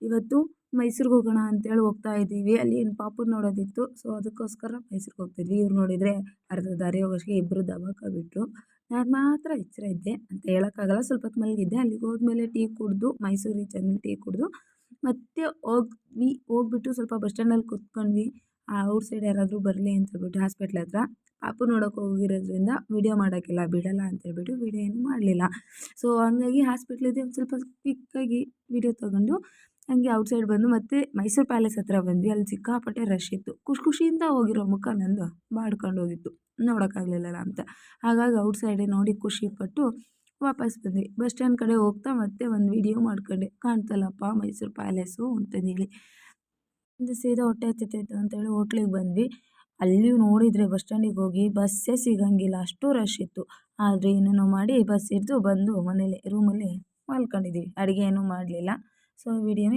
ಇವತ್ತು ಮೈಸೂರಿಗೆ ಹೋಗೋಣ ಅಂತೇಳಿ ಹೋಗ್ತಾ ಇದ್ದೀವಿ. ಅಲ್ಲಿ ಏನು ಪಾಪುನ ನೋಡೋದಿತ್ತು. ಸೊ ಅದಕ್ಕೋಸ್ಕರ ಮೈಸೂರಿಗೆ ಹೋಗ್ತಿದ್ವಿ. ಇವ್ರು ನೋಡಿದರೆ ಅರ್ಧ ದಾರಿ ಹೋಗೋಷ್ಟಿಗೆ ಇಬ್ಬರು ದಬಾಕ ಬಿಟ್ರು. ನಾನು ಮಾತ್ರ ಎಚ್ಚರ ಇದ್ದೆ ಅಂತ ಹೇಳೋಕ್ಕಾಗಲ್ಲ. ಸ್ವಲ್ಪ ಹೊತ್ತು ಮಲಗಿದ್ದೆ. ಅಲ್ಲಿಗೆ ಹೋದ್ಮೇಲೆ ಟೀ ಕುಡಿದು ಮೈಸೂರು ರೀಚ್ ಆದ್ಮೇಲೆ ಟೀ ಕುಡಿದು ಮತ್ತೆ ಹೋಗ್ಬಿಟ್ಟು ಸ್ವಲ್ಪ ಬಸ್ ಸ್ಟ್ಯಾಂಡಲ್ಲಿ ಕೂತ್ಕೊಂಡ್ವಿ. ಔಟ್ ಸೈಡ್ ಯಾರಾದರೂ ಬರಲಿ ಅಂತ ಹೇಳ್ಬಿಟ್ಟು ಹಾಸ್ಪಿಟ್ಲ್ ಹತ್ರ. ಪಾಪು ನೋಡೋಕೆ ಹೋಗಿರೋದ್ರಿಂದ ವೀಡಿಯೋ ಮಾಡೋಕ್ಕೆಲ್ಲ ಬಿಡಲ್ಲ ಅಂತ ಹೇಳ್ಬಿಟ್ಟು ವೀಡಿಯೋ ಏನು ಮಾಡಲಿಲ್ಲ. ಸೊ ಹಂಗಾಗಿ ಹಾಸ್ಪಿಟ್ಲಿದೆ ಒಂದು ಸ್ವಲ್ಪ ಕ್ವಿಕ್ಕಾಗಿ ವೀಡಿಯೋ ತೊಗೊಂಡು ಹಂಗೆ ಔಟ್ಸೈಡ್ ಬಂದು ಮತ್ತೆ ಮೈಸೂರು ಪ್ಯಾಲೇಸ್ ಹತ್ರ ಬಂದ್ವಿ. ಅಲ್ಲಿ ಸಿಕ್ಕಾಪಟ್ಟೆ ರಶ್ ಇತ್ತು. ಖುಷಿಯಿಂದ ಹೋಗಿರೋ ಮುಖ ನಂದು ಬಾಡ್ಕೊಂಡು ಹೋಗಿತ್ತು, ನೋಡೋಕ್ಕಾಗಲಿಲ್ಲಲ್ಲ ಅಂತ. ಹಾಗಾಗಿ ಔಟ್ಸೈಡೇ ನೋಡಿ ಖುಷಿಪಟ್ಟು ವಾಪಸ್ ಬಂದ್ವಿ. ಬಸ್ ಸ್ಟ್ಯಾಂಡ್ ಕಡೆ ಹೋಗ್ತಾ ಮತ್ತೆ ಒಂದು ವೀಡಿಯೋ ಮಾಡ್ಕೊಂಡೆ. ಕಾಣ್ತಲ್ಲಪ್ಪ ಮೈಸೂರು ಪ್ಯಾಲೇಸು ಅಂತಂದೇಳಿ. ಸೀದಾ ಹೊಟ್ಟೆ ಹತ್ತಿತ್ತು ಅಂತೇಳಿ ಹೋಟ್ಲಿಗೆ ಬಂದ್ವಿ. ಅಲ್ಲಿಯೂ ನೋಡಿದರೆ ಬಸ್ ಸ್ಟ್ಯಾಂಡಿಗೆ ಹೋಗಿ ಬಸ್ಸೇ ಸಿಗೋಂಗಿಲ್ಲ, ಅಷ್ಟು ರಶ್ ಇತ್ತು. ಆದರೆ ಏನೇನೋ ಮಾಡಿ ಬಸ್ ಹಿಡಿದು ಬಂದು ಮನೇಲಿ ರೂಮಲ್ಲಿ ಮಲ್ಕೊಂಡಿದ್ದೀವಿ. ಅಡುಗೆ ಏನೂ ಮಾಡಲಿಲ್ಲ. ಸೊ ವಿಡಿಯೋನ